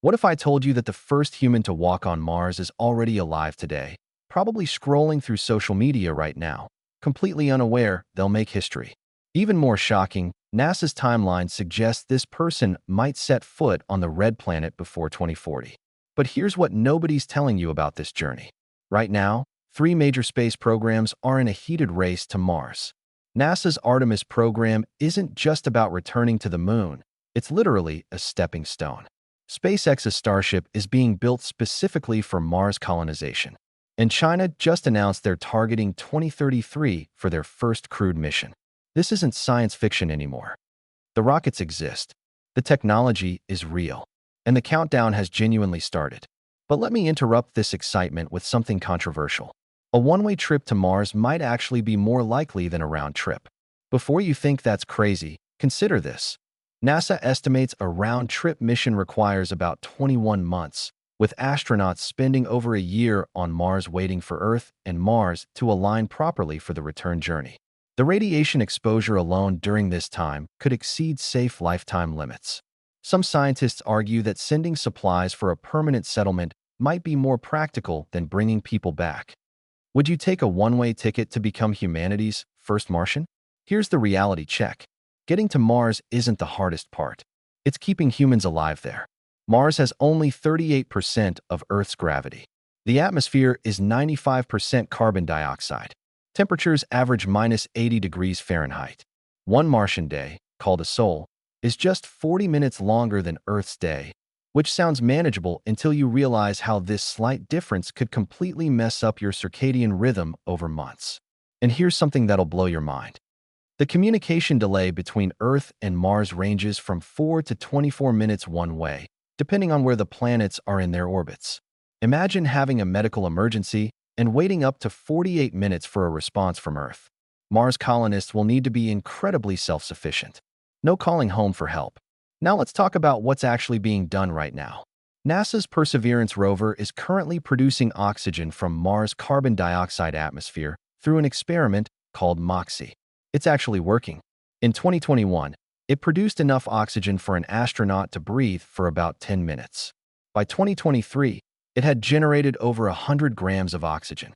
What if I told you that the first human to walk on Mars is already alive today, probably scrolling through social media right now, completely unaware they'll make history? Even more shocking, NASA's timeline suggests this person might set foot on the red planet before 2040. But here's what nobody's telling you about this journey. Right now, three major space programs are in a heated race to Mars. NASA's Artemis program isn't just about returning to the moon, it's literally a stepping stone. SpaceX's Starship is being built specifically for Mars colonization, and China just announced they're targeting 2033 for their first crewed mission. This isn't science fiction anymore. The rockets exist, the technology is real, and the countdown has genuinely started. But let me interrupt this excitement with something controversial. A one-way trip to Mars might actually be more likely than a round trip. Before you think that's crazy, consider this. NASA estimates a round-trip mission requires about 21 months, with astronauts spending over a year on Mars waiting for Earth and Mars to align properly for the return journey. The radiation exposure alone during this time could exceed safe lifetime limits. Some scientists argue that sending supplies for a permanent settlement might be more practical than bringing people back. Would you take a one-way ticket to become humanity's first Martian? Here's the reality check. Getting to Mars isn't the hardest part. It's keeping humans alive there. Mars has only 38% of Earth's gravity. The atmosphere is 95% carbon dioxide. Temperatures average minus 80 degrees Fahrenheit. One Martian day, called a sol, is just 40 minutes longer than Earth's day, which sounds manageable until you realize how this slight difference could completely mess up your circadian rhythm over months. And here's something that'll blow your mind. The communication delay between Earth and Mars ranges from 4 to 24 minutes one way, depending on where the planets are in their orbits. Imagine having a medical emergency and waiting up to 48 minutes for a response from Earth. Mars colonists will need to be incredibly self-sufficient. No calling home for help. Now let's talk about what's actually being done right now. NASA's Perseverance rover is currently producing oxygen from Mars' carbon dioxide atmosphere through an experiment called MOXIE. It's actually working. In 2021, it produced enough oxygen for an astronaut to breathe for about 10 minutes. By 2023, it had generated over 100 grams of oxygen.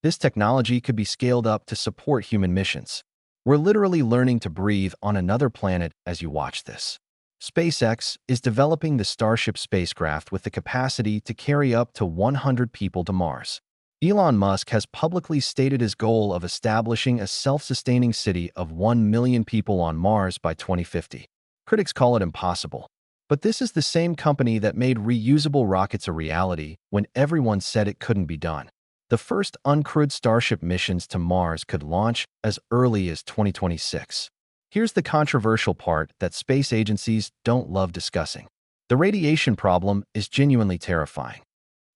This technology could be scaled up to support human missions. We're literally learning to breathe on another planet as you watch this. SpaceX is developing the Starship spacecraft with the capacity to carry up to 100 people to Mars. Elon Musk has publicly stated his goal of establishing a self-sustaining city of 1 million people on Mars by 2050. Critics call it impossible. But this is the same company that made reusable rockets a reality when everyone said it couldn't be done. The first uncrewed Starship missions to Mars could launch as early as 2026. Here's the controversial part that space agencies don't love discussing. The radiation problem is genuinely terrifying.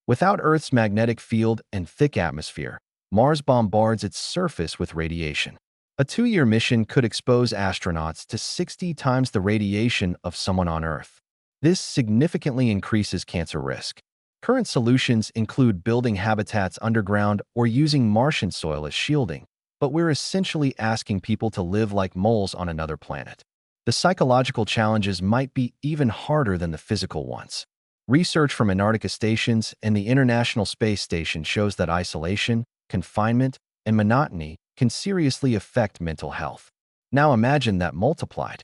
Without Earth's magnetic field and thick atmosphere, Mars bombards its surface with radiation. A 2-year mission could expose astronauts to 60 times the radiation of someone on Earth. This significantly increases cancer risk. Current solutions include building habitats underground or using Martian soil as shielding, but we're essentially asking people to live like moles on another planet. The psychological challenges might be even harder than the physical ones. Research from Antarctica stations and the International Space Station shows that isolation, confinement, and monotony can seriously affect mental health. Now imagine that multiplied.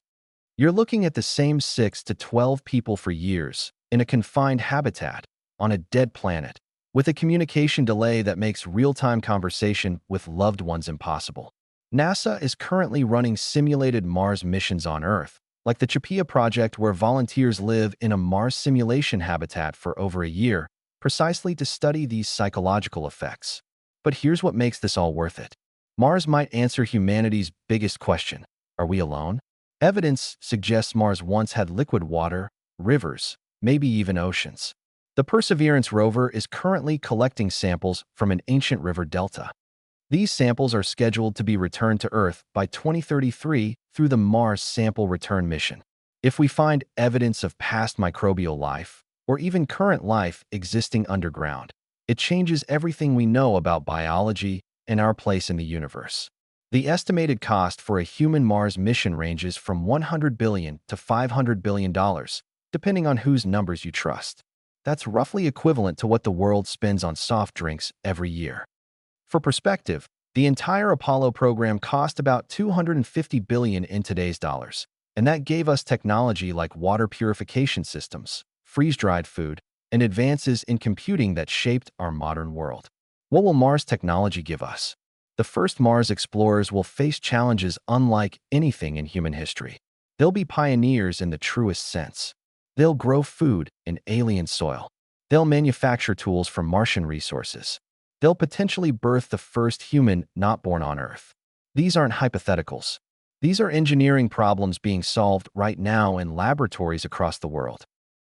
You're looking at the same 6 to 12 people for years in a confined habitat on a dead planet, with a communication delay that makes real-time conversation with loved ones impossible. NASA is currently running simulated Mars missions on Earth, like the CHAPEA project where volunteers live in a Mars simulation habitat for over a year, precisely to study these psychological effects. But here's what makes this all worth it. Mars might answer humanity's biggest question: are we alone? Evidence suggests Mars once had liquid water, rivers, maybe even oceans. The Perseverance rover is currently collecting samples from an ancient river delta. These samples are scheduled to be returned to Earth by 2033 through the Mars Sample Return mission. If we find evidence of past microbial life, or even current life existing underground, it changes everything we know about biology and our place in the universe. The estimated cost for a human Mars mission ranges from $100 billion to $500 billion, depending on whose numbers you trust. That's roughly equivalent to what the world spends on soft drinks every year. For perspective, the entire Apollo program cost about $250 billion in today's dollars, and that gave us technology like water purification systems, freeze-dried food, and advances in computing that shaped our modern world. What will Mars technology give us? The first Mars explorers will face challenges unlike anything in human history. They'll be pioneers in the truest sense. They'll grow food in alien soil. They'll manufacture tools from Martian resources. They'll potentially birth the first human not born on Earth. These aren't hypotheticals. These are engineering problems being solved right now in laboratories across the world.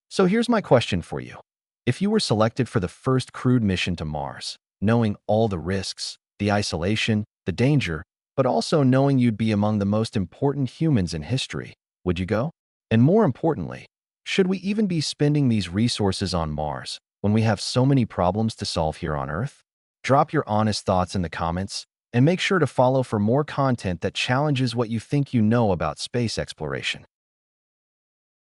So here's my question for you. If you were selected for the first crewed mission to Mars, knowing all the risks, the isolation, the danger, but also knowing you'd be among the most important humans in history, would you go? And more importantly, should we even be spending these resources on Mars when we have so many problems to solve here on Earth? Drop your honest thoughts in the comments, and make sure to follow for more content that challenges what you think you know about space exploration.